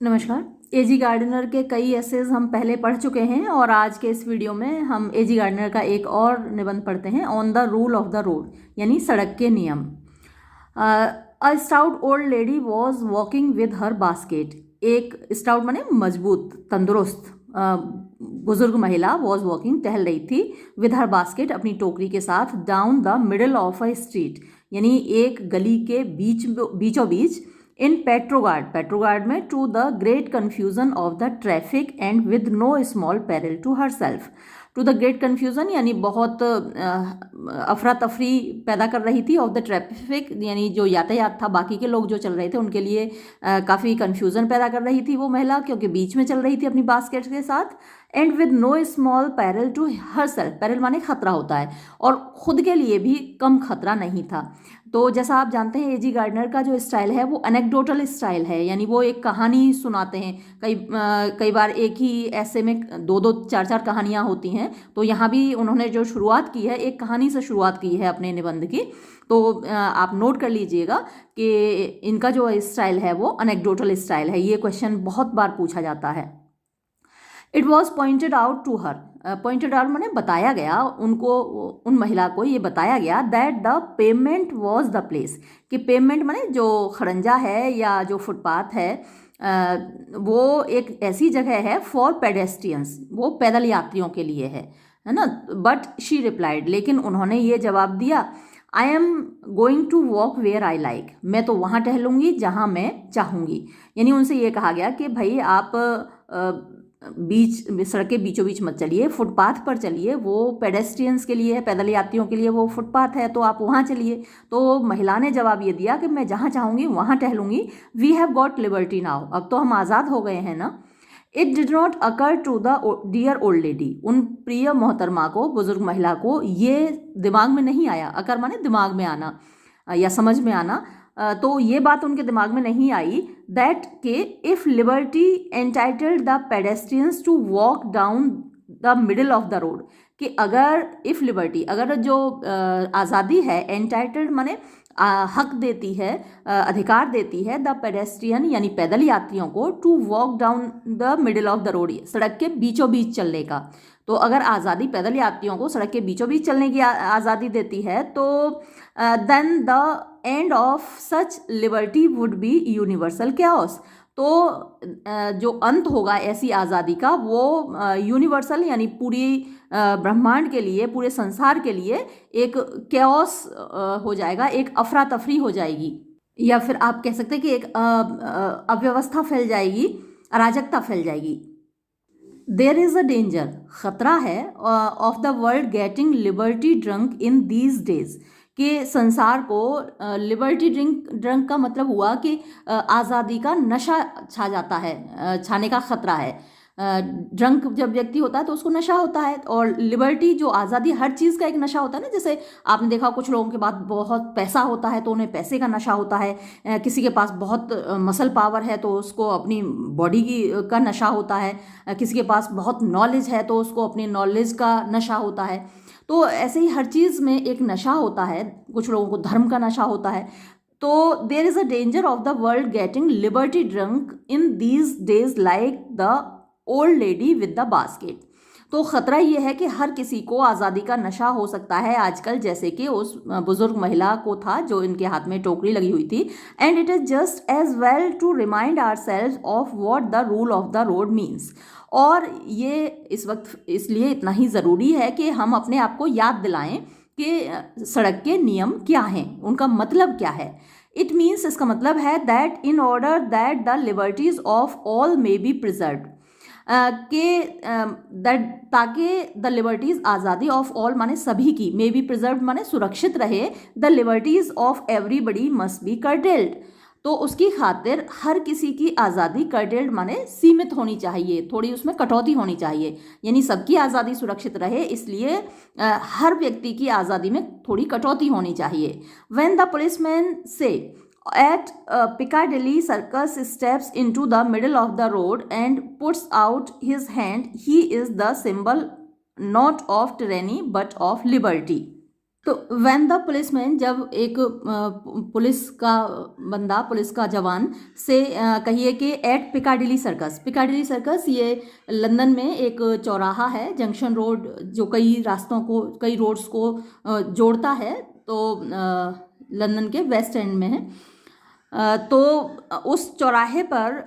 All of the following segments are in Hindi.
नमस्कार। एजी गार्डनर के कई एसेज हम पहले पढ़ चुके हैं और आज के इस वीडियो में हम एजी गार्डनर का एक और निबंध पढ़ते हैं, on the rule of the road, यानी सड़क के नियम। A stout old lady was walking with her basket. एक स्टाउट माने मजबूत, तंदुरुस्त बुजुर्ग महिला वॉज वॉकिंग, टहल रही थी, विद हर बास्केट, अपनी टोकरी के साथ, down the middle of a street, यानी एक गली के बीचों बीच, इन पेट्रोगार्ड में, to the great confusion of the traffic and with no small peril to herself. To the great confusion यानी बहुत अफरा तफरी पैदा कर रही थी, ऑफ द ट्रैफिक यानी जो यातायात था, बाकी के लोग जो चल रहे थे उनके लिए काफ़ी कन्फ्यूजन पैदा कर रही थी वो महिला, क्योंकि बीच में चल रही थी अपनी बास्केट के साथ। And with no small peril to herself, peril माने खतरा होता है, और खुद के लिए भी कम खतरा नहीं था। तो जैसा आप जानते हैं एजी गार्डनर का जो स्टाइल है वो एनेक्डोटल स्टाइल है, यानी वो एक कहानी सुनाते हैं। कई बार एक ही ऐसे में दो दो चार चार कहानियाँ होती हैं, तो यहाँ भी उन्होंने जो शुरुआत की है एक कहानी से शुरुआत की है अपने निबंध की। तो आप नोट कर लीजिएगा कि इनका जो स्टाइल है वो एनेक्डोटल स्टाइल है। ये क्वेश्चन बहुत बार पूछा जाता है। It was pointed out to her, pointed out मैंने बताया गया उनको, उन महिला को ये बताया गया, that the payment was the place, कि पेमेंट माने जो खड़ंजा है या जो फुटपाथ है वो एक ऐसी जगह है फॉर पेडेस्ट्रियंस, वो पैदल यात्रियों के लिए है ना। बट शी रिप्लाइड, लेकिन उन्होंने ये जवाब दिया, I am going to walk where I like, मैं तो वहाँ टहलूँगी जहाँ मैं चाहूँगी। यानी उनसे ये कहा गया कि भाई आप सड़क के बीचों बीच मत चलिए, फुटपाथ पर चलिए, वो पेडेस्ट्रियंस के लिए है, पैदल यात्रियों के लिए वो फुटपाथ है, तो आप वहाँ चलिए। तो महिला ने जवाब ये दिया कि मैं जहाँ चाहूँगी वहाँ टहलूँगी। We have got liberty now, अब तो हम आज़ाद हो गए हैं ना। It did not occur to the dear old lady, उन प्रिय मोहतरमा को, बुजुर्ग महिला को ये दिमाग में नहीं आया, अकर माने दिमाग में आना या समझ में आना, तो ये बात उनके दिमाग में नहीं आई, दैट के if liberty entitled the pedestrians to walk down the middle of the road, कि अगर इफ़ लिबर्टी, अगर जो आज़ादी है, एंटाइटल्ड माने हक देती है, अधिकार देती है, द पेडेस्ट्रियन यानी पैदल यात्रियों को, to walk down the middle of the road, सड़क के बीचों बीच चलने का। तो अगर आज़ादी पैदल यात्रियों को सड़क के बीचों बीच चलने की आज़ादी देती है, तो then the end of such liberty would be universal chaos, तो जो अंत होगा ऐसी आज़ादी का वो यूनिवर्सल यानी पूरी ब्रह्मांड के लिए, पूरे संसार के लिए एक कैओस हो जाएगा, एक अफरा तफरी हो जाएगी, या फिर आप कह सकते हैं कि एक अव्यवस्था फैल जाएगी, अराजकता फैल जाएगी। देयर इज़ अ डेंजर, खतरा है, of the world getting liberty drunk in these days, कि संसार को लिबर्टी ड्रंक का मतलब हुआ कि आज़ादी का नशा छा जाता है, छाने का खतरा है। ड्रंक जब व्यक्ति होता है तो उसको नशा होता है, और लिबर्टी जो आज़ादी, हर चीज़ का एक नशा होता है ना। जैसे आपने देखा कुछ लोगों के पास बहुत पैसा होता है तो उन्हें पैसे का नशा होता है, किसी के पास बहुत मसल पावर है तो उसको अपनी बॉडी की का नशा होता है, किसी के पास बहुत नॉलेज है तो उसको अपनी नॉलेज का नशा होता है। तो ऐसे ही हर चीज़ में एक नशा होता है, कुछ लोगों को धर्म का नशा होता है। तो there is a danger of the world getting liberty drunk in these days like the old lady with the basket, तो ख़तरा ये है कि हर किसी को आज़ादी का नशा हो सकता है आजकल, जैसे कि उस बुज़ुर्ग महिला को था जो इनके हाथ में टोकरी लगी हुई थी। And it is just as well to remind ourselves of what the rule of the road means, और ये इस वक्त इसलिए इतना ही ज़रूरी है कि हम अपने आप को याद दिलाएं कि सड़क के नियम क्या हैं, उनका मतलब क्या है। इट मीन्स, इसका मतलब है, that in order that the liberties of all may B preserved, के ताकि द लिबर्टीज़, आज़ादी, ऑफ ऑल माने सभी की, मे बी प्रिजर्व्ड माने सुरक्षित रहे, the liberties of everybody must be curtailed, तो उसकी खातिर हर किसी की आज़ादी, कर्टेल्ड माने सीमित होनी चाहिए, थोड़ी उसमें कटौती होनी चाहिए, यानी सबकी आज़ादी सुरक्षित रहे, इसलिए हर व्यक्ति की आज़ादी में थोड़ी कटौती होनी चाहिए। व्हेन द पुलिसमैन से at Piccadilly Circus steps into the middle of the road and puts out his hand, he is the symbol not of tyranny but of liberty. तो व्हेन द पुलिसमैन, जब एक पुलिस का बंदा, पुलिस का जवान से कहिए कि at Piccadilly Circus, Piccadilly Circus ये लंदन में एक चौराहा है, जंक्शन रोड, जो कई रास्तों को, कई रोड्स को जोड़ता है, तो लंदन के वेस्ट एंड में है। तो उस चौराहे पर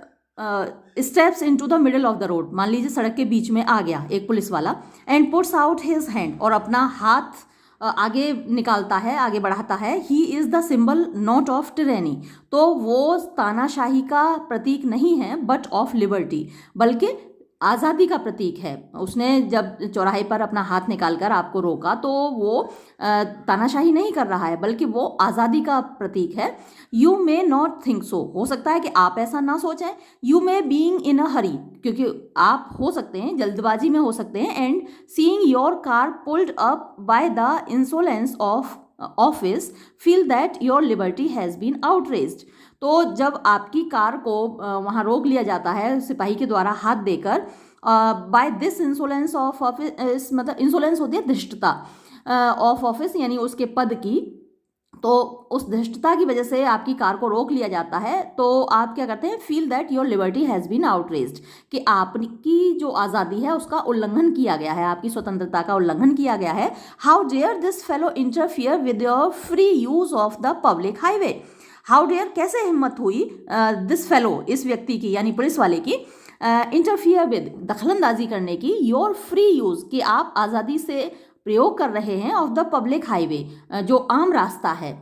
steps into the middle of the road, मान लीजिए सड़क के बीच में आ गया एक पुलिस वाला, and puts out his hand, और अपना हाथ आगे निकालता है, आगे बढ़ाता है। He is the symbol not of tyranny, तो वो तानाशाही का प्रतीक नहीं है, बट ऑफ लिबर्टी, बल्कि आज़ादी का प्रतीक है। उसने जब चौराहे पर अपना हाथ निकालकर आपको रोका, तो वो तानाशाही नहीं कर रहा है, बल्कि वो आज़ादी का प्रतीक है। You may not think so, हो सकता है कि आप ऐसा ना सोचें। यू मे बीइंग इन अ हरी, क्योंकि आप हो सकते हैं जल्दबाजी में हो सकते हैं। And seeing your car pulled up by the insolence of office, feel that your liberty has been outraged. तो जब आपकी कार को वहाँ रोक लिया जाता है सिपाही के द्वारा हाथ देकर, by this insolence of office, मतलब इंसोलेंस होती है धृष्टता ऑफ ऑफिस, यानी उसके पद की, तो उस धृष्टता की वजह से आपकी कार को रोक लिया जाता है। तो आप क्या करते हैं, feel that your liberty has been outraged, कि आपकी जो आज़ादी है उसका उल्लंघन किया गया है, आपकी स्वतंत्रता का उल्लंघन किया गया है। How dare this fellow interfere with your free use of the public highway, how dare, कैसे हिम्मत हुई दिस फेलो, इस व्यक्ति की, यानी पुलिस वाले की, इंटरफियर विद, दखलंदाजी करने की, योर फ्री यूज, कि आप आज़ादी से प्रयोग कर रहे हैं, ऑफ द पब्लिक हाईवे, जो आम रास्ता है।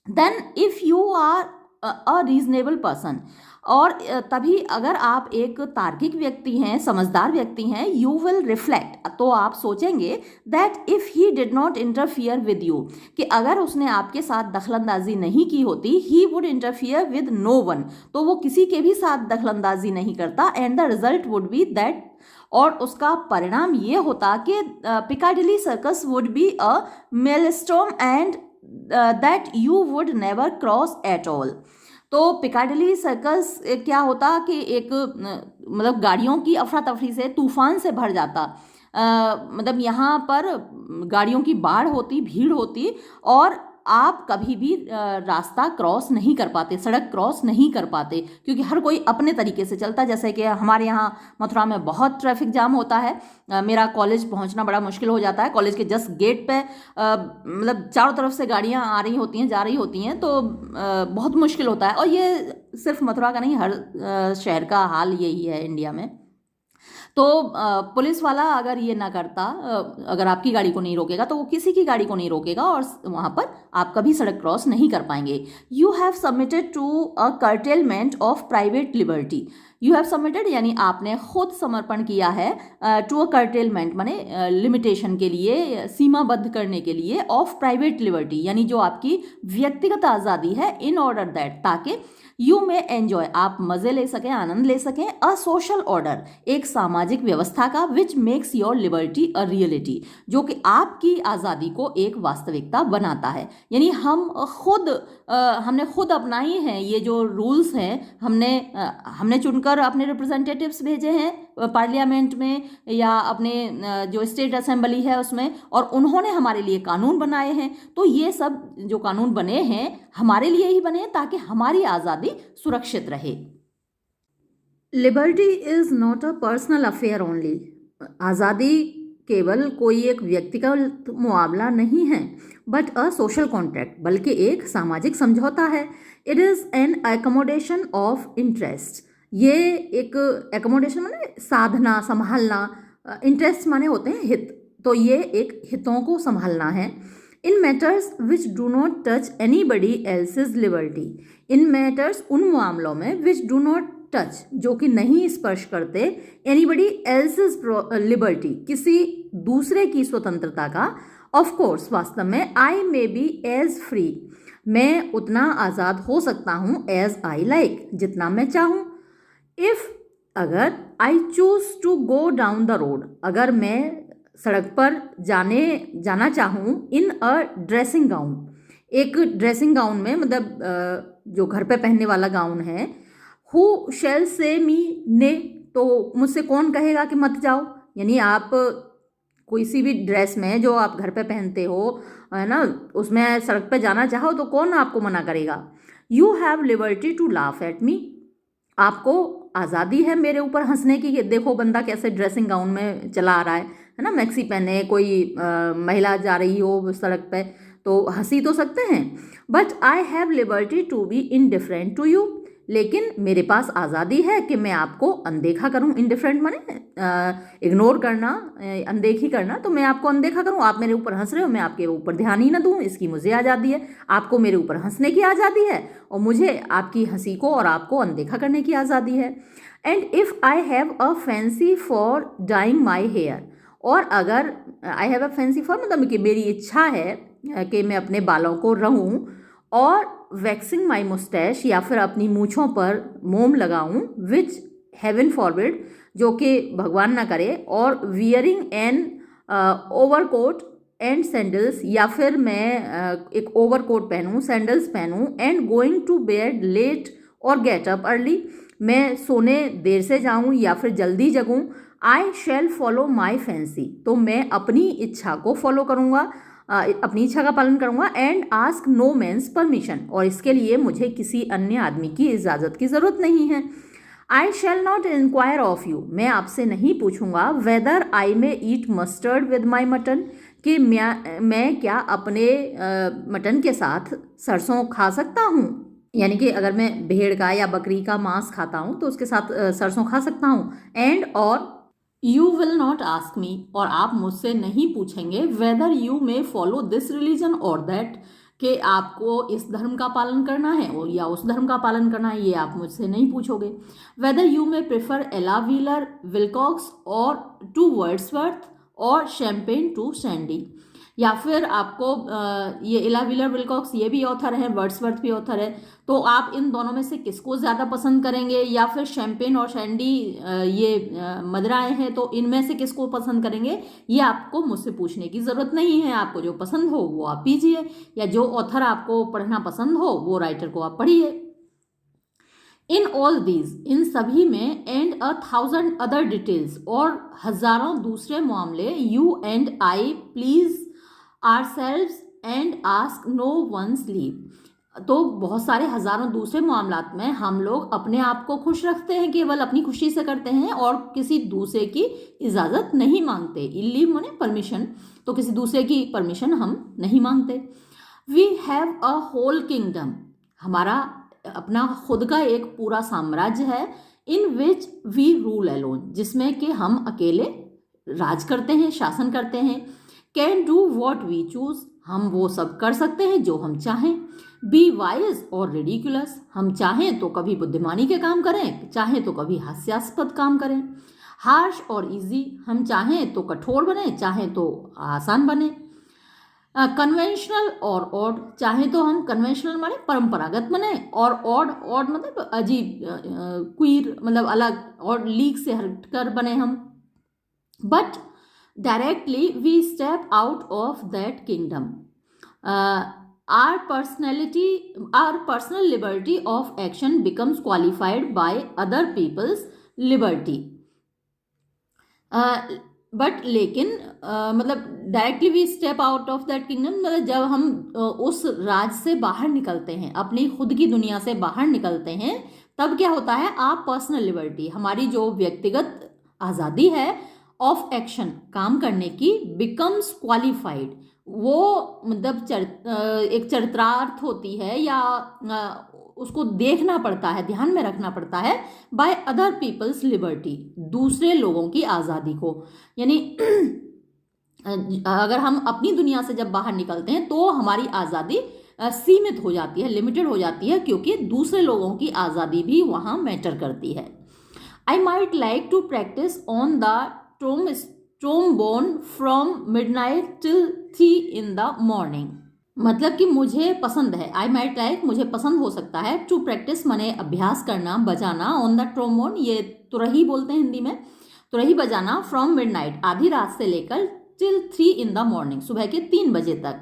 Then if you are a reasonable person, और तभी अगर आप एक तार्किक व्यक्ति हैं, समझदार व्यक्ति हैं, यू विल रिफ्लेक्ट, तो आप सोचेंगे that if he did not interfere with you, कि अगर उसने आपके साथ दखलंदाजी नहीं की होती, he would interfere with no one, तो वो किसी के भी साथ दखलंदाजी नहीं करता। And the result would be that, और उसका परिणाम ये होता कि Piccadilly Circus would be a maelstrom, and that you would never cross at all. तो पिकाडिली सर्कस क्या होता कि एक मतलब गाड़ियों की अफरा तफरी से, तूफान से भर जाता, मतलब यहाँ पर गाड़ियों की बाढ़ होती, भीड़ होती, और आप कभी भी रास्ता क्रॉस नहीं कर पाते, सड़क क्रॉस नहीं कर पाते, क्योंकि हर कोई अपने तरीके से चलता। जैसे कि हमारे यहाँ मथुरा में बहुत ट्रैफिक जाम होता है, मेरा कॉलेज पहुँचना बड़ा मुश्किल हो जाता है। कॉलेज के जस्ट गेट पे मतलब चारों तरफ से गाड़ियाँ आ रही होती हैं, जा रही होती हैं, तो बहुत मुश्किल होता है। और ये सिर्फ मथुरा का नहीं, हर शहर का हाल यही है इंडिया में। तो पुलिस वाला अगर ये ना करता, अगर आपकी गाड़ी को नहीं रोकेगा, तो वो किसी की गाड़ी को नहीं रोकेगा, और वहाँ पर आप कभी सड़क क्रॉस नहीं कर पाएंगे। You have submitted to a curtailment of private liberty, you have submitted यानी आपने खुद समर्पण किया है, टू अ कर्टेलमेंट माने लिमिटेशन के लिए, सीमाबद्ध करने के लिए, ऑफ प्राइवेट लिबर्टी यानी जो आपकी व्यक्तिगत आज़ादी है, इन ऑर्डर दैट, ताकि यू में एंजॉय, आप मज़े ले सकें, आनंद ले सकें, अ सोशल ऑर्डर, एक सामाजिक व्यवस्था का, which makes your liberty a reality, जो कि आपकी आज़ादी को एक वास्तविकता बनाता है। यानी हमने खुद अपनाई हैं ये जो रूल्स हैं, हमने चुनकर अपने रिप्रेजेंटेटिव्स भेजे हैं पार्लियामेंट में, या अपने जो स्टेट असेंबली है उसमें, और उन्होंने हमारे लिए कानून बनाए हैं। तो ये सब जो कानून बने हैं हमारे लिए ही बने हैं, ताकि हमारी आज़ादी सुरक्षित रहे। Liberty is not a personal affair only, आज़ादी केवल कोई एक व्यक्तिगत मुआवला नहीं है, बट अ सोशल कॉन्ट्रैक्ट, बल्कि एक सामाजिक समझौता है। It is an accommodation of interest, ये एक एकोमोडेशन माने साधना, संभालना, इंटरेस्ट माने होते हैं हित, तो ये एक हितों को संभालना है। In matters which do not touch anybody else's liberty, in matters उन मामलों में विच डू नॉट टच, जो कि नहीं स्पर्श करते, एनीबडी एल्सेज लिबर्टी, किसी दूसरे की स्वतंत्रता का। ऑफ कोर्स, वास्तव में, आई मे बी एज फ्री, मैं उतना आज़ाद हो सकता हूँ, एज आई लाइक, जितना मैं चाहूँ। इफ़, अगर, I choose to go down the road, अगर मैं सड़क पर जाना चाहूँ, इन अ ड्रेसिंग गाउन, एक ड्रेसिंग गाउन में, मतलब जो घर पे पहनने वाला गाउन है। हु शेल से मी ने, तो मुझसे कौन कहेगा कि मत जाओ, यानी आप कोई सी भी ड्रेस में जो आप घर पे पहनते हो, है ना, उसमें सड़क पे जाना चाहो तो कौन आपको मना करेगा। You have liberty to laugh at me, आपको आज़ादी है मेरे ऊपर हंसने की, कि देखो बंदा कैसे ड्रेसिंग गाउन में चला आ रहा है ना, मैक्सी पहने, कोई महिला जा रही हो सड़क पे तो हंसी तो सकते हैं। But I have liberty to be indifferent to you, लेकिन मेरे पास आज़ादी है कि मैं आपको अनदेखा करूं। इनडिफरेंट माने इग्नोर करना, अनदेखी करना, तो मैं आपको अनदेखा करूं। आप मेरे ऊपर हंस रहे हो, मैं आपके ऊपर ध्यान ही ना दूं, इसकी मुझे आज़ादी है। आपको मेरे ऊपर हंसने की आज़ादी है और मुझे आपकी हंसी को और आपको अनदेखा करने की आज़ादी है। And if I have a fancy for dyeing my hair, और अगर I have a fancy for मतलब कि मेरी इच्छा है कि मैं अपने बालों को रहूं और वैक्सिंग माई मुस्टैश, या फिर अपनी मूछों पर मोम लगाऊं, विच हेवन फॉरबिड, जो कि भगवान ना करे, और wearing an overcoat and sandals, या फिर मैं एक ओवरकोट पहनूं, सैंडल्स पहनूं, and going to bed late और गेट अप अर्ली, मैं सोने देर से जाऊं या फिर जल्दी जगूं। आई शैल फॉलो माई फैंसी, तो मैं अपनी इच्छा को फॉलो करूंगा, अपनी इच्छा का पालन करूंगा। And ask no man's permission, और इसके लिए मुझे किसी अन्य आदमी की इजाज़त की ज़रूरत नहीं है। I shall not inquire of you, मैं आपसे नहीं पूछूंगा whether I may eat mustard with my mutton, कि मैं क्या अपने मटन के साथ सरसों खा सकता हूँ, यानी कि अगर मैं भेड़ का या बकरी का मांस खाता हूँ तो उसके साथ सरसों खा सकता हूँ। एंड और you will not ask me, और आप मुझसे नहीं पूछेंगे whether you may follow this religion और दैट, कि आपको इस धर्म का पालन करना है और या उस धर्म का पालन करना है, ये आप मुझसे नहीं पूछोगे। वेदर यू मे प्रेफर एला व्हीलर विल्कॉक्स और टू वर्ड्सवर्थ और शैम्पेन टू सैंडी, या फिर आपको ये एला व्हीलर विल्कॉक्स ये भी ऑथर है, वर्ड्सवर्थ भी ऑथर है, तो आप इन दोनों में से किसको ज़्यादा पसंद करेंगे, या फिर शैम्पेन और सैंडी ये मदिराएं हैं तो इनमें से किसको पसंद करेंगे, ये आपको मुझसे पूछने की ज़रूरत नहीं है। आपको जो पसंद हो वो आप पीजिए, या जो ऑथर आपको पढ़ना पसंद हो वो राइटर को आप पढ़िए। इन ऑल दीज, इन सभी में, एंड 1,000 अदर डिटेल्स, और हजारों दूसरे मामले, you and I please ourselves and ask no one's leave, तो बहुत सारे हजारों दूसरे मामलात में हम लोग अपने आप को खुश रखते हैं, केवल अपनी खुशी से करते हैं और किसी दूसरे की इजाज़त नहीं मांगते। लीव माने परमिशन, तो किसी दूसरे की परमिशन हम नहीं मांगते। We have a whole kingdom, हमारा अपना खुद का एक पूरा साम्राज्य है। In which we rule alone, जिसमें कि हम अकेले राज करते हैं, शासन करते हैं। Can do what we choose, हम वो सब कर सकते हैं जो हम चाहें। बी वाइज और रिडिकुलस, हम चाहें तो कभी बुद्धिमानी के काम करें, चाहें तो कभी हास्यास्पद काम करें। हार्श और इजी, हम चाहें तो कठोर बने, चाहें तो आसान बने। कन्वेंशनल और ऑड, चाहे तो हम कन्वेंशनल माने परंपरागत बने, और ऑड, ऑड मतलब अजीब, क्वीर मतलब अलग, और लीग से हटकर बने हम। But directly we step out of that kingdom, our personal liberty of action becomes qualified by other people's liberty, but लेकिन मतलब directly we step out of that kingdom, मतलब जब हम उस राज से बाहर निकलते हैं, अपनी खुद की दुनिया से बाहर निकलते हैं, तब क्या होता है, आप पर्सनल लिबर्टी, हमारी जो व्यक्तिगत आज़ादी है, ऑफ एक्शन काम करने की, बिकम्स क्वालिफाइड, वो मतलब एक चरित्रार्थ होती है, या उसको देखना पड़ता है, ध्यान में रखना पड़ता है, बाय अदर पीपल्स लिबर्टी, दूसरे लोगों की आज़ादी को। यानी अगर हम अपनी दुनिया से जब बाहर निकलते हैं तो हमारी आज़ादी सीमित हो जाती है, लिमिटेड हो जाती है, क्योंकि दूसरे लोगों की आज़ादी भी वहाँ मैटर करती है। I might like to practise on the trombone from midnight till 3 in the morning, मतलब कि मुझे पसंद है, आई माइट लाइक मुझे पसंद हो सकता है, टू प्रैक्टिस माने अभ्यास करना, बजाना, ऑन द ट्रोम्बोन ये तुरही बोलते हैं हिंदी में, तुरही बजाना, फ्रॉम मिडनाइट आधी रात से लेकर टिल 3 in the morning सुबह के 3 बजे तक।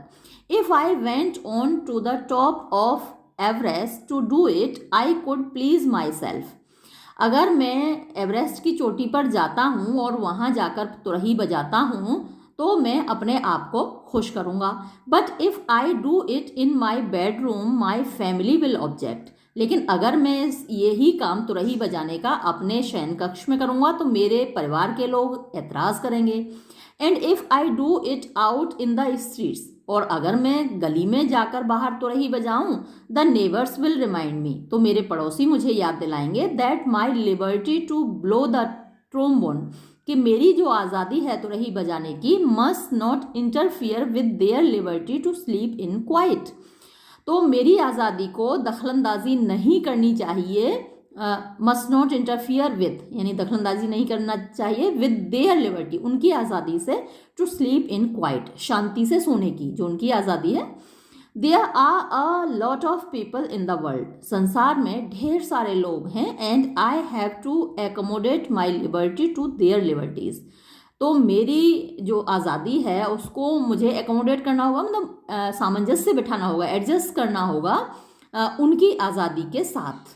If I went on to the top of Everest to do it I could please myself, अगर मैं एवरेस्ट की चोटी पर जाता हूँ और वहाँ जाकर तुरही बजाता हूँ तो मैं अपने आप को खुश करूँगा। But if I do it in my bedroom my family will object. लेकिन अगर मैं यही काम तुरही बजाने का अपने शयन कक्ष में करूँगा तो मेरे परिवार के लोग एतराज़ करेंगे। And if I do it out in the streets, और अगर मैं गली में जाकर बाहर तुरही बजाऊं, the neighbours will remind me, तो मेरे पड़ोसी मुझे याद दिलाएंगे that my liberty to blow the trombone, कि मेरी जो आज़ादी है तुरही बजाने की must not interfere with their liberty to sleep in quiet. तो मेरी आज़ादी को दखलंदाजी नहीं करनी चाहिए, मस्ट नॉट इंटरफियर विद यानी दखलंदाजी नहीं करना चाहिए विद देयर लिबर्टी, उनकी आज़ादी से, टू स्लीप इन क्वाइट, शांति से सोने की जो उनकी आज़ादी है। There are a lot of people in the world, संसार में ढेर सारे लोग हैं, and I have to accommodate my liberty to their liberties, तो मेरी जो आज़ादी है उसको मुझे एकोमोडेट करना होगा, मतलब सामंजस्य बिठाना होगा, एडजस्ट करना होगा उनकी आज़ादी के साथ।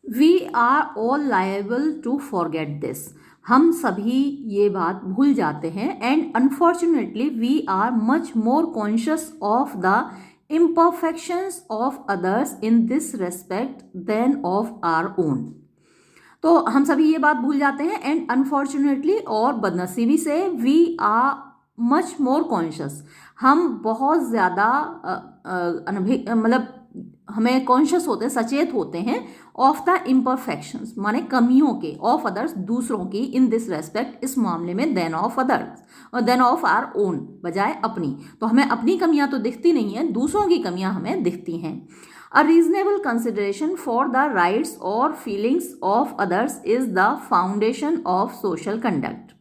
We are all liable to forget this, हम सभी ये बात भूल जाते हैं। And unfortunately we are much more conscious of the imperfections of others in this respect than of our own। तो हम सभी ये बात भूल जाते हैं। एंड अनफॉर्चुनेटली, और बदनसीबी से, we are much more conscious, हम बहुत ज़्यादा मतलब हमें कॉन्शियस होते हैं, सचेत होते हैं, ऑफ द इम्परफेक्शंस माने कमियों के, ऑफ अदर्स दूसरों की, इन दिस रेस्पेक्ट इस मामले में, देन ऑफ अदर्स और देन ऑफ आर ओन बजाय अपनी। तो हमें अपनी कमियां तो दिखती नहीं हैं, दूसरों की कमियां हमें दिखती हैं। A reasonable consideration for the rights और feelings of others is the foundation of social conduct.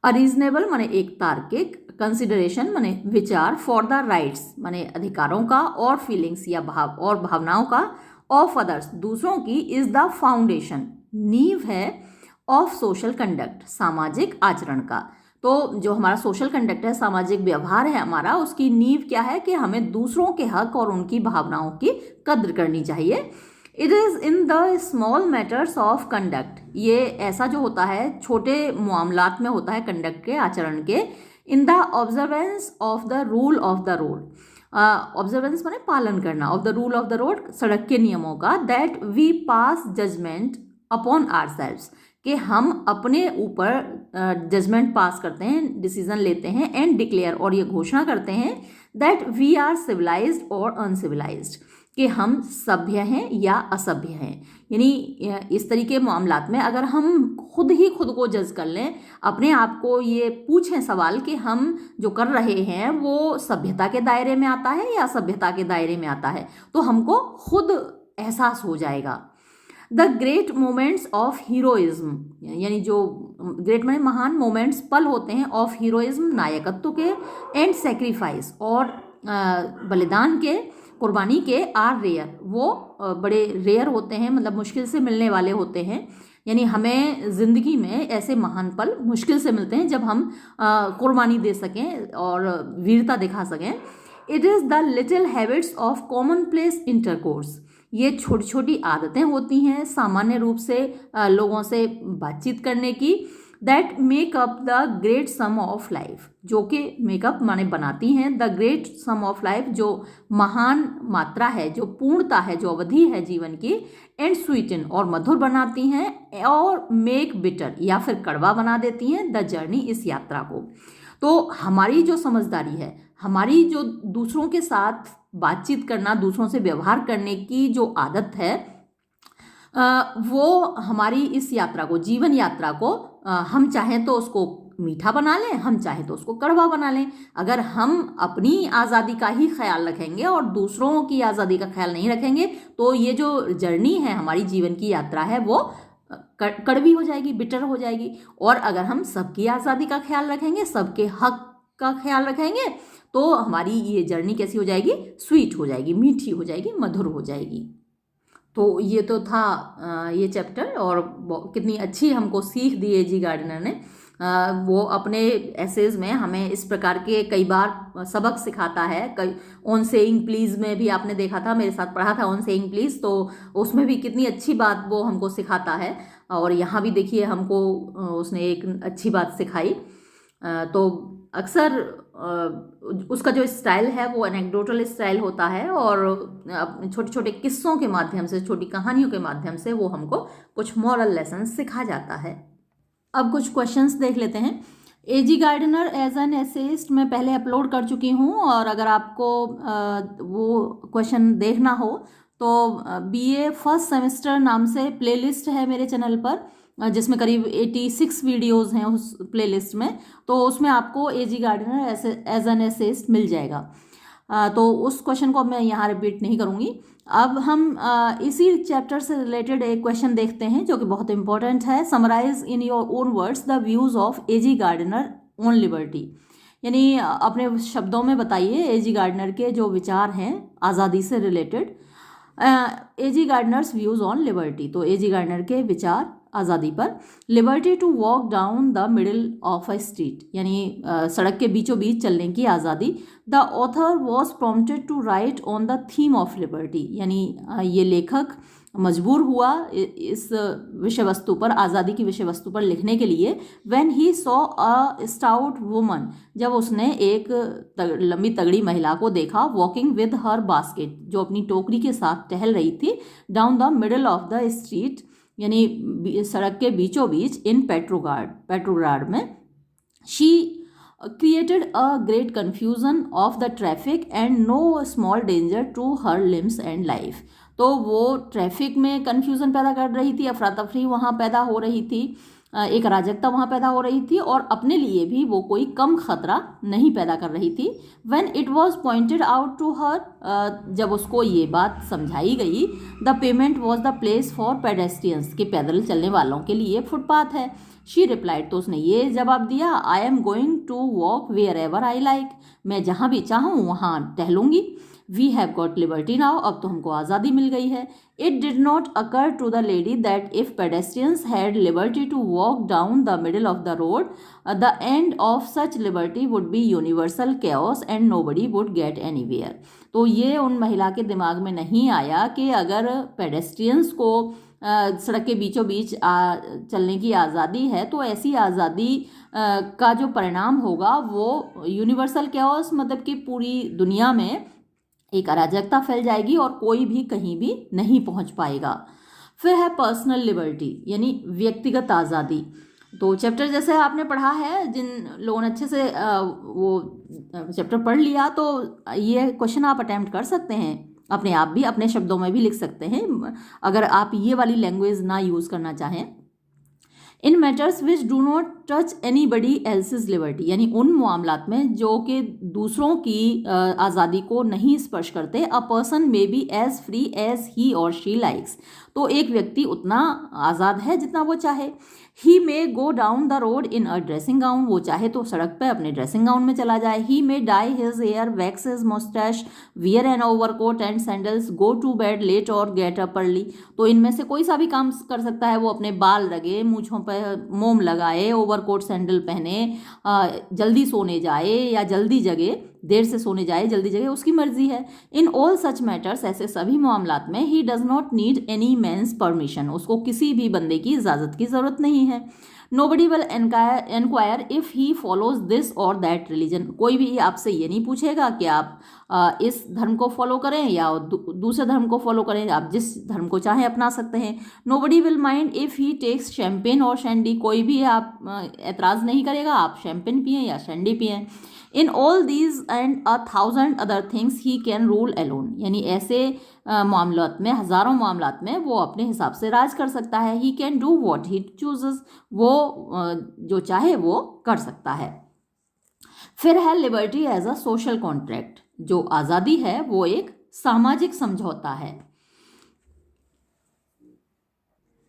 A reasonable माने एक तार्किक, कंसिडरेशन माने विचार, फॉर द राइट्स माने अधिकारों का, और फीलिंग्स या भावनाओं का, ऑफ अदर्स दूसरों की, इज द फाउंडेशन नींव है, ऑफ सोशल कंडक्ट सामाजिक आचरण का। तो जो हमारा सोशल कंडक्ट है, सामाजिक व्यवहार है हमारा, उसकी नींव क्या है कि हमें दूसरों के हक और उनकी भावनाओं की कद्र करनी चाहिए। It is in the small matters of conduct, ये ऐसा जो होता है छोटे मामलात में होता है कंडक्ट के, आचरण के। In the observance of the rule of the road, observance माने पालन करना, of the rule of the road सड़क के नियमों का। That we pass judgement upon ourselves, कि हम अपने ऊपर जजमेंट पास करते हैं, डिसीजन लेते हैं। एंड डिक्लेयर, और ये घोषणा करते हैं, दैट वी आर सिविलाइज्ड और अनसिविलाइज्ड, कि हम सभ्य हैं या असभ्य हैं। यानी इस तरीके मामलात में अगर हम खुद ही खुद को जज कर लें, अपने आप को ये पूछें सवाल कि हम जो कर रहे हैं वो सभ्यता के दायरे में आता है या असभ्यता के दायरे में आता है, तो हमको खुद एहसास हो जाएगा। The great moments of heroism, यानी जो ग्रेट माने महान मोमेंट्स, पल होते हैं, ऑफ हीरोइज्म नायकत्व के, एंड सेक्रीफाइस और बलिदान के, कुर्बानी के, आर रेयर वो बड़े रेयर होते हैं, मतलब मुश्किल से मिलने वाले होते हैं। यानी हमें ज़िंदगी में ऐसे महान पल मुश्किल से मिलते हैं जब हम कुर्बानी दे सकें और वीरता दिखा सकें। It is the little habits of common place intercourse, ये छोटी छोटी आदतें होती हैं सामान्य रूप से लोगों से बातचीत करने की। That make up the great sum of life, जो कि मेकअप माने बनाती हैं, the great sum of life जो महान मात्रा है, जो पूर्णता है, जो अवधि है जीवन की। एंड स्वीटन और मधुर बनाती हैं, और मेक बिटर या फिर कड़वा बना देती हैं, द जर्नी इस यात्रा को। तो हमारी जो समझदारी है, हमारी जो दूसरों के साथ बातचीत करना, दूसरों से व्यवहार करने की जो आदत है, वो हमारी इस यात्रा को, जीवन यात्रा को, हम चाहें तो उसको मीठा बना लें, हम चाहें तो उसको कड़वा बना लें। अगर हम अपनी आज़ादी का ही ख्याल रखेंगे और दूसरों की आज़ादी का ख्याल नहीं रखेंगे, तो ये जो जर्नी है, हमारी जीवन की यात्रा है, वो कड़वी हो जाएगी, बिटर हो जाएगी। और अगर हम सबकी आज़ादी का ख्याल रखेंगे, सबके हक का ख्याल रखेंगे, तो हमारी ये जर्नी कैसी हो जाएगी, स्वीट हो जाएगी, मीठी हो जाएगी, मधुर हो जाएगी। तो ये तो था ये चैप्टर, और कितनी अच्छी हमको सीख दी है जी गार्डनर ने वो अपने एसेज में हमें इस प्रकार के कई बार सबक सिखाता है। कई ऑन सेइंग प्लीज़ में भी आपने देखा था, मेरे साथ पढ़ा था ऑन सेइंग प्लीज़, तो उसमें भी कितनी अच्छी बात वो हमको सिखाता है। और यहाँ भी देखिए हमको उसने एक अच्छी बात सिखाई। तो अक्सर उसका जो स्टाइल है वो एनेक्डोटल स्टाइल होता है और छोटे छोटे किस्सों के माध्यम से, छोटी कहानियों के माध्यम से वो हमको कुछ मॉरल लेसन सिखा जाता है। अब कुछ क्वेश्चंस देख लेते हैं। एजी गार्डनर एज एन एसेइस्ट मैं पहले अपलोड कर चुकी हूँ, और अगर आपको वो क्वेश्चन देखना हो तो बीए फर्स्ट सेमेस्टर नाम से प्लेलिस्ट है मेरे चैनल पर, जिसमें करीब 86 वीडियोस हैं उस प्लेलिस्ट में, तो उसमें आपको एजी गार्डनर एज एन एसेइस्ट मिल जाएगा। तो उस क्वेश्चन को मैं यहाँ रिपीट नहीं करूँगी। अब हम इसी चैप्टर से रिलेटेड एक क्वेश्चन देखते हैं जो कि बहुत इंपॉर्टेंट है। Summarise in your own words the views of A G Gardiner on liberty, यानी अपने शब्दों में बताइए एजी गार्डनर के जो विचार हैं आज़ादी से related. A G Gardiner's views on liberty, तो एजी गार्डनर के विचार आज़ादी पर। Liberty to walk down the middle of a street, यानी सड़क के बीचों बीच चलने की आज़ादी। The author was prompted to write on the theme of liberty, यानी ये लेखक मजबूर हुआ इस विषय वस्तु पर, आज़ादी की विषय वस्तु पर लिखने के लिए। When he saw a stout woman, जब उसने एक लंबी तगड़ी महिला को देखा, वॉकिंग विद हर बास्केट, जो अपनी टोकरी के साथ टहल रही थी, down the middle of the street, यानी सड़क के बीचों बीच, इन पेट्रोग्राड में। She created a great confusion of the traffic and no small danger to her limbs and life। तो वो ट्रैफिक में कन्फ्यूज़न पैदा कर रही थी, अफरा तफरी वहाँ पैदा हो रही थी, एक अराजकता वहाँ पैदा हो रही थी, और अपने लिए भी वो कोई कम खतरा नहीं पैदा कर रही थी। When it was pointed out to her, जब उसको ये बात समझाई गई, the pavement was the place for pedestrians, कि पैदल चलने वालों के लिए फुटपाथ है। शी रिप्लाइड, तो उसने ये जवाब दिया, I am going to walk wherever I like, मैं जहाँ भी चाहूँ वहाँ टहलूंगी। We have got liberty now, अब तो हमको आज़ादी मिल गई है। It did not occur to the lady that if pedestrians had liberty to walk down the middle of the road, the end of such liberty would be universal chaos and nobody would get anywhere. तो ये उन महिला के दिमाग में नहीं आया कि अगर पेडेस्ट्रियंस को सड़क के बीचों बीच चलने की आज़ादी है, तो ऐसी आज़ादी का जो परिणाम होगा वो यूनिवर्सल केओस, मतलब कि पूरी दुनिया में एक अराजकता फैल जाएगी और कोई भी कहीं भी नहीं पहुंच पाएगा। फिर है पर्सनल लिबर्टी, यानी व्यक्तिगत आज़ादी। तो चैप्टर जैसे आपने पढ़ा है, जिन लोगों ने अच्छे से वो चैप्टर पढ़ लिया, तो ये क्वेश्चन आप अटैम्प्ट कर सकते हैं, अपने आप भी अपने शब्दों में भी लिख सकते हैं, अगर आप ये वाली लैंग्वेज ना यूज़ करना चाहें। In matters which do not touch anybody else's liberty, यानी उन मामलात में जो कि दूसरों की आज़ादी को नहीं स्पर्श करते। A person may be as free as he और शी लाइक्स, तो एक व्यक्ति उतना आज़ाद है जितना वो चाहे। He may go down the road in a dressing gown, वो चाहे तो सड़क पे अपने ड्रेसिंग गाउन में चला जाए। He may dye his hair, wax his moustache, wear an overcoat and sandals, go to bed late और गेट अप अर्ली, तो इनमें से कोई सा भी काम कर सकता है वो। अपने बाल रगे, मूँछों पर मोम लगाए, ओवरकोट सैंडल पहने, जल्दी सोने जाए या जल्दी जगे, देर से सोने जाए जल्दी जगे, उसकी मर्जी है। इन ऑल सच मैटर्स, ऐसे सभी मामलात में, he does not need any man's permission, उसको किसी भी बंदे की इजाज़त की ज़रूरत नहीं है। Nobody will enquire if he follows this और दैट रिलीजन, कोई भी आपसे ये नहीं पूछेगा कि आप इस धर्म को फॉलो करें या दूसरे धर्म को फॉलो करें, आप जिस धर्म को चाहें अपना सकते हैं। Nobody will mind if he takes champagne और शैंडी, कोई भी आप एतराज़ नहीं करेगा आप शैम्पेन पिएँ या शैंडी पिएँ। In all these and 1000 other things he can rule alone, यानी ऐसे मामलात में, हज़ारों मामलात में वो अपने हिसाब से राज कर सकता है। He can do what he chooses, वो जो चाहे वो कर सकता है। फिर है liberty as a social contract, जो आज़ादी है वो एक सामाजिक समझौता है।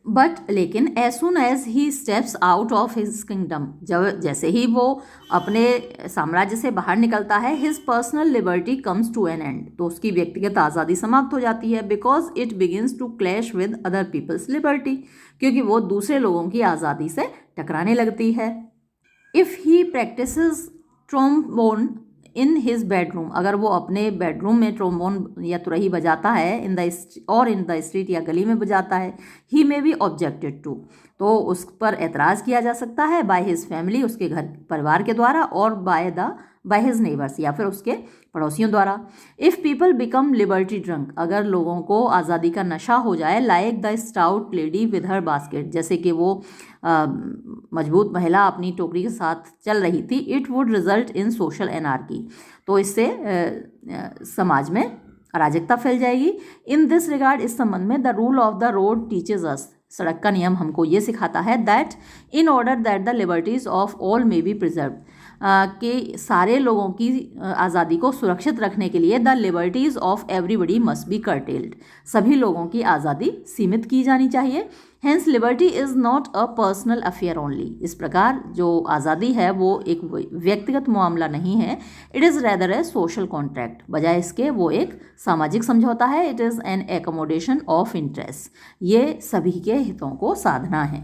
बट लेकिन as soon as he steps out of his kingdom, जब जैसे ही वो अपने साम्राज्य से बाहर निकलता है, his personal liberty comes to an end, तो उसकी व्यक्तिगत आज़ादी समाप्त हो जाती है। Because it begins to clash with other people's liberty, क्योंकि वो दूसरे लोगों की आज़ादी से टकराने लगती है। If he practises trombone in his bedroom, अगर वो अपने बेडरूम में ट्रोम्बोन या तुरही बजाता है इन द स्ट्रीट या गली में बजाता है, ही मे बी ऑब्जेक्टेड टू, तो उस पर एतराज़ किया जा सकता है बाय हिज फैमिली, उसके घर परिवार के द्वारा, और बाय हिज नेबर्स, या फिर उसके पड़ोसियों द्वारा। If people become liberty drunk, अगर लोगों को आज़ादी का नशा हो जाए, like the stout lady with her basket, जैसे कि वो मजबूत महिला अपनी टोकरी के साथ चल रही थी, it would result in social anarchy, तो इससे समाज में अराजकता फैल जाएगी। इन दिस रिगार्ड, इस संबंध में, the rule of the road teaches us, सड़क का नियम हमको ये सिखाता है, that in order that the liberties of all may be preserve, कि सारे लोगों की आज़ादी को सुरक्षित रखने के लिए the liberties of everybody must be curtailed, सभी लोगों की आज़ादी सीमित की जानी चाहिए। Hence liberty is not a personal affair only, इस प्रकार जो आज़ादी है वो एक व्यक्तिगत मामला नहीं है, it is rather a social contract, बजाय इसके वो एक सामाजिक समझौता है। It is an accommodation of interest, ये सभी के हितों को साधना है।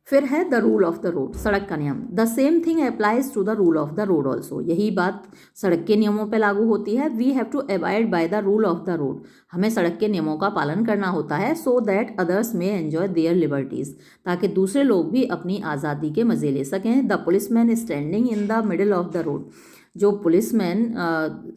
फिर है the rule of the road, सड़क का नियम। The same thing applies to the rule of the road also, यही बात सड़क के नियमों पर लागू होती है। We have to abide by the rule of the road, हमें सड़क के नियमों का पालन करना होता है, सो दैट अदर्स में एन्जॉय देयर लिबर्टीज़, ताकि दूसरे लोग भी अपनी आज़ादी के मज़े ले सकें। The policeman standing in the middle of the road, जो पुलिसमैन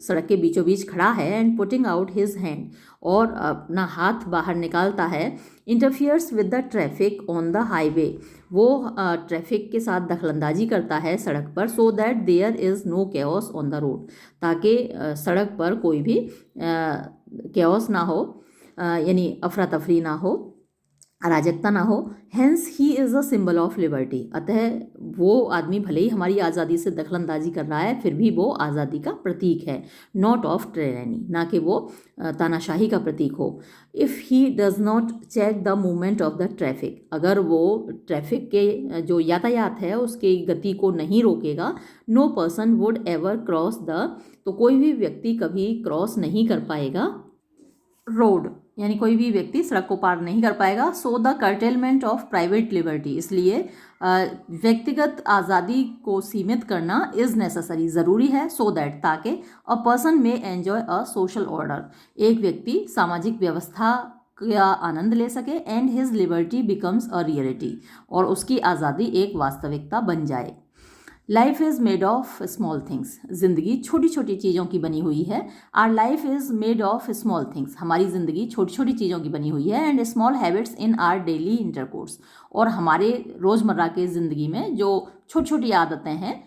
सड़क के बीचों बीच खड़ा है, and putting out his hand, और अपना हाथ बाहर निकालता है, interferes with the traffic on the highway, वो ट्रैफिक के साथ दखलंदाजी करता है सड़क पर, so that there is no chaos on the road, ताकि सड़क पर कोई भी केओस ना हो, यानी अफरा तफरी ना हो, अराजकता ना हो। Hence he is a symbol of liberty, अतः वो आदमी भले ही हमारी आज़ादी से दखलंदाजी कर रहा है, फिर भी वो आज़ादी का प्रतीक है, नॉट ऑफ ट्रेनी, ना कि वो तानाशाही का प्रतीक हो। If he does not check the movement of the traffic, अगर वो ट्रैफिक के जो यातायात है उसकी गति को नहीं रोकेगा, no person would ever cross the, तो कोई भी व्यक्ति कभी क्रॉस नहीं कर पाएगा रोड, यानी कोई भी व्यक्ति सड़क को पार नहीं कर पाएगा। So the curtailment of private liberty, इसलिए व्यक्तिगत आज़ादी को सीमित करना इज़ नेसेसरी, ज़रूरी है, सो दैट, ताकि अ पर्सन में एन्जॉय अ सोशल ऑर्डर, एक व्यक्ति सामाजिक व्यवस्था का आनंद ले सके, and his liberty becomes a reality, और उसकी आज़ादी एक वास्तविकता बन जाए। Life is made of small things, ज़िंदगी छोटी छोटी चीज़ों की बनी हुई है। Our life is made of small things, हमारी ज़िंदगी छोटी छोटी चीज़ों की बनी हुई है। And small habits in are daily intercourse, और हमारे रोज़मर्रा के ज़िंदगी में जो छोटी छोटी आदतें हैं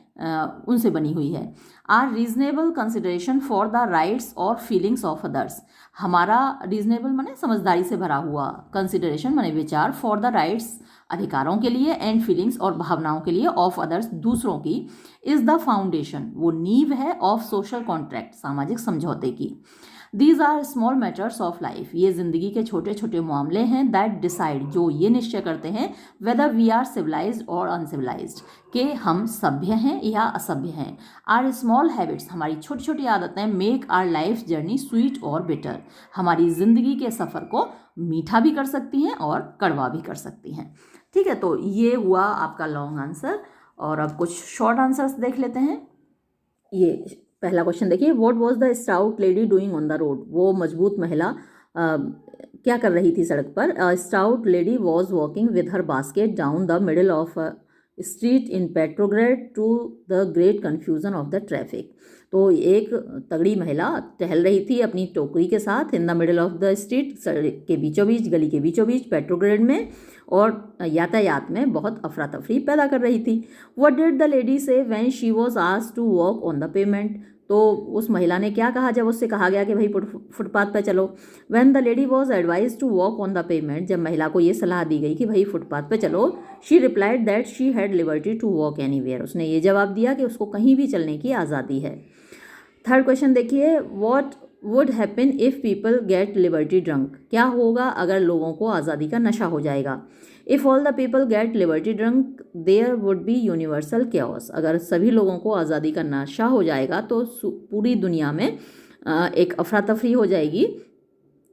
उनसे बनी हुई है। Our reasonable consideration for the rights और फीलिंग्स ऑफ अदर्स, हमारा रीजनेबल माने समझदारी से भरा हुआ, कंसिडरेशन माने विचार, फॉर द राइट्स अधिकारों के लिए, एंड फीलिंग्स और भावनाओं के लिए, ऑफ अदर्स दूसरों की, इज़ द फाउंडेशन वो नींव है, ऑफ सोशल कॉन्ट्रैक्ट सामाजिक समझौते की। These are small matters of life, ये ज़िंदगी के छोटे छोटे मामले हैं, दैट डिसाइड, जो ये निश्चय करते हैं, वेदर वी आर सिविलाइज्ड और अनसिविलाइज्ड, कि हम सभ्य हैं या असभ्य हैं। आर स्मॉल हैबिट्स, हमारी छोटी छोटी आदतें, make our life journey sweet और बिटर, हमारी ज़िंदगी के सफ़र को मीठा भी कर सकती हैं और कड़वा भी कर सकती हैं। ठीक है, तो ये हुआ आपका लॉन्ग आंसर, और अब कुछ शॉर्ट आंसर्स देख लेते हैं। ये पहला क्वेश्चन देखिए, what was the stout lady doing on the road, वो मजबूत महिला क्या कर रही थी सड़क पर। Stout lady was walking with her basket down the middle of street in Petrograd to the great confusion of the traffic, तो एक तगड़ी महिला टहल रही थी अपनी टोकरी के साथ इन the middle of the street, सड़क के बीचों बीच, गली के बीचों बीच, पेट्रोग्रेड में, और यातायात में बहुत अफरा तफरी पैदा कर रही थी। What did the lady say when she was asked to walk on the pavement, तो उस महिला ने क्या कहा जब उससे कहा गया कि भाई फुटपाथ पर चलो। When the lady was advise to walk on the pavement, जब महिला को ये सलाह दी गई कि भाई फुटपाथ पर चलो, she replied that she had liberty to walk anywhere, उसने ये जवाब दिया कि उसको कहीं भी चलने की आज़ादी है। थर्ड क्वेश्चन देखिए, what would happen if people get liberty drunk, क्या होगा अगर लोगों को आज़ादी का नशा हो जाएगा। If all the people get liberty drunk there would be universal chaos, अगर सभी लोगों को आज़ादी का नशा हो जाएगा तो पूरी दुनिया में एक अफरा तफरी हो जाएगी।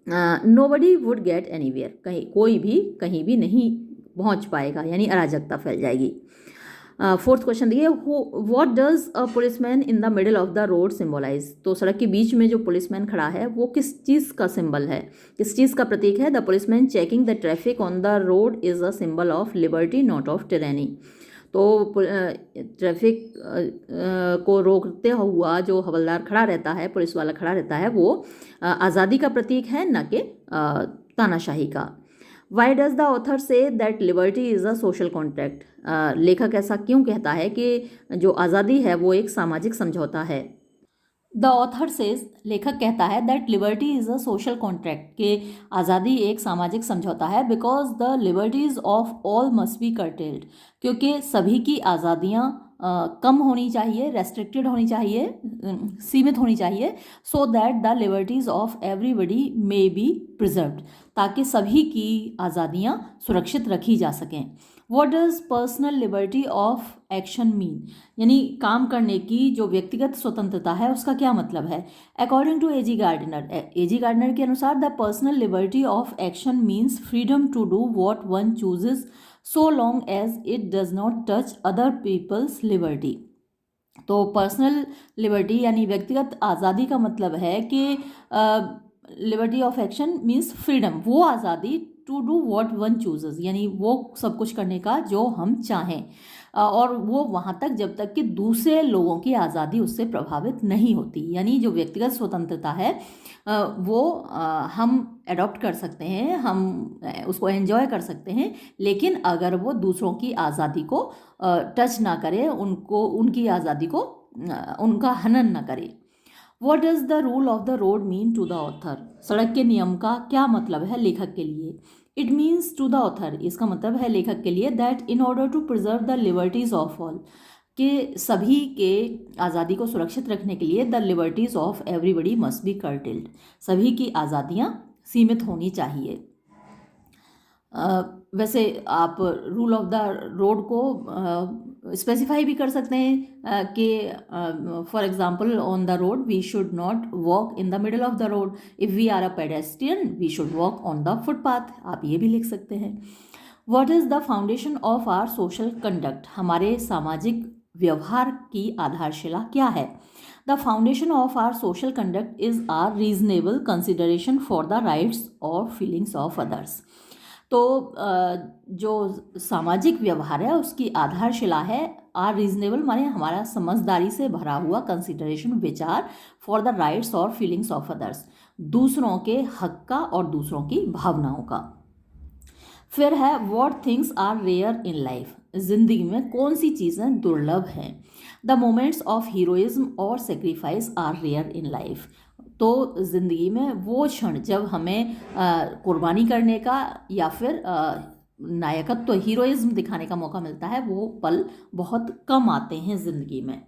नोबडी वुड गेट एनीवेयर, कहीं कोई भी कहीं भी नहीं पहुंच पाएगा, यानी अराजकता फैल जाएगी। फोर्थ क्वेश्चन देखिए, what does a policeman in the middle of the road symbolise. तो सड़क के बीच में जो पुलिसमैन खड़ा है वो किस चीज़ का सिंबल है, किस चीज़ का प्रतीक है। The policeman checking the traffic on the road is a symbol of liberty not of tyranny. तो ट्रैफिक को रोकते हुआ जो हवलदार खड़ा रहता है, पुलिस वाला खड़ा रहता है, वो आज़ादी का प्रतीक है, न कि तानाशाही का। Why does the author say that liberty is a social contract. लेखक ऐसा क्यों कहता है कि जो आज़ादी है वो एक सामाजिक समझौता है। द ऑथर सेज, लेखक कहता है, that liberty is a social contract, कि आज़ादी एक सामाजिक समझौता है। Because the liberties of all must be curtailed, क्योंकि सभी की आज़ादियाँ कम होनी चाहिए, रेस्ट्रिक्टेड होनी चाहिए, सीमित होनी चाहिए, so that the liberties of everybody may be preserved, ताकि सभी की आज़ादियाँ सुरक्षित रखी जा सकें। What does personal liberty of action mean, यानी काम करने की जो व्यक्तिगत स्वतंत्रता है उसका क्या मतलब है। According to A G Gardiner, A G Gardiner के अनुसार the personal liberty of action means freedom to do what one chooses so long as it does not touch other people's liberty. तो पर्सनल लिबर्टी यानी व्यक्तिगत आज़ादी का मतलब है कि liberty of action means freedom, वो आज़ादी, to do what one chooses, यानी वो सब कुछ करने का जो हम चाहें, और वो वहाँ तक जब तक कि दूसरे लोगों की आज़ादी उससे प्रभावित नहीं होती। यानी जो व्यक्तिगत स्वतंत्रता है वो हम एडॉप्ट कर सकते हैं, हम उसको एंजॉय कर सकते हैं, लेकिन अगर वो दूसरों की आज़ादी को टच ना करे, उनको उनकी आज़ादी को उनका हनन ना करे। What does the rule of the road mean to the author, सड़क के नियम का क्या मतलब है लेखक के लिए। It means to the author, इसका मतलब है लेखक के लिए, that in order to preserve the liberties of all, कि सभी के आज़ादी को सुरक्षित रखने के लिए the liberties of everybody must be curtailed, सभी की आज़ादियाँ सीमित होनी चाहिए। वैसे आप रूल ऑफ द रोड को स्पेसिफाई भी कर सकते हैं कि for example on the road we should not walk in the middle of the road, if we are a pedestrian we should walk on the footpath, आप ये भी लिख सकते हैं। What is the foundation of our social conduct, हमारे सामाजिक व्यवहार की आधारशिला क्या है। The foundation of our social conduct is are reasonable consideration for the rights और फीलिंग्स ऑफ अदर्स। तो जो सामाजिक व्यवहार है उसकी आधारशिला है आर रीजनेबल, माने हमारा समझदारी से भरा हुआ, कंसिडरेशन विचार, फॉर द राइट्स और फीलिंग्स ऑफ अदर्स, दूसरों के हक का और दूसरों की भावनाओं का। फिर है what things are rare in life, जिंदगी में कौन सी चीज़ें दुर्लभ हैं। द मोमेंट्स ऑफ हीरोइज्म और sacrifice are rare in life, तो ज़िंदगी में वो क्षण जब हमें कुर्बानी करने का या फिर नायकत्व तो हीरोइज्म दिखाने का मौका मिलता है, वो पल बहुत कम आते हैं ज़िंदगी में।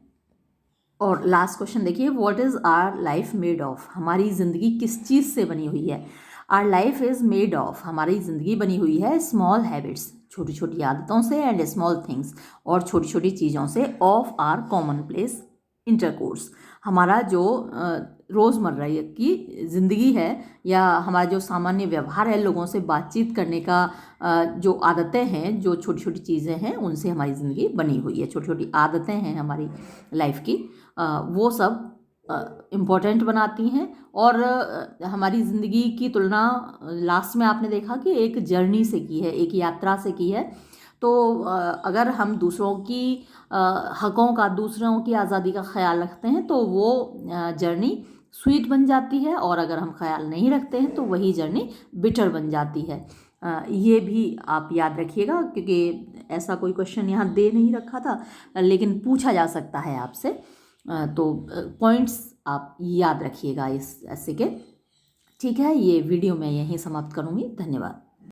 और लास्ट क्वेश्चन देखिए, what is our life made of, हमारी ज़िंदगी किस चीज़ से बनी हुई है। Our life is made of, हमारी ज़िंदगी बनी हुई है स्मॉल हैबिट्स, छोटी छोटी आदतों से, एंड स्मॉल थिंग्स, और छोटी छोटी चीज़ों से, of our commonplace intercourse, हमारा जो रोज़मर्रा की ज़िंदगी है या हमारा जो सामान्य व्यवहार है, लोगों से बातचीत करने का जो आदतें हैं, जो छोटी छोटी चीज़ें हैं, उनसे हमारी ज़िंदगी बनी हुई है। छोटी छोटी आदतें हैं हमारी लाइफ की, वो सब इम्पोर्टेंट बनाती हैं। और हमारी ज़िंदगी की तुलना लास्ट में आपने देखा कि एक जर्नी से की है, एक यात्रा से की है। तो अगर हम दूसरों की हकों का, दूसरों की आज़ादी का ख्याल रखते हैं तो वो जर्नी स्वीट बन जाती है, और अगर हम ख्याल नहीं रखते हैं तो वही जर्नी बिटर बन जाती है। ये भी आप याद रखिएगा, क्योंकि ऐसा कोई क्वेश्चन यहाँ दे नहीं रखा था, लेकिन पूछा जा सकता है आपसे। तो पॉइंट्स आप याद रखिएगा इस ऐसे के। ठीक है, ये वीडियो मैं यहीं समाप्त करूँगी। धन्यवाद।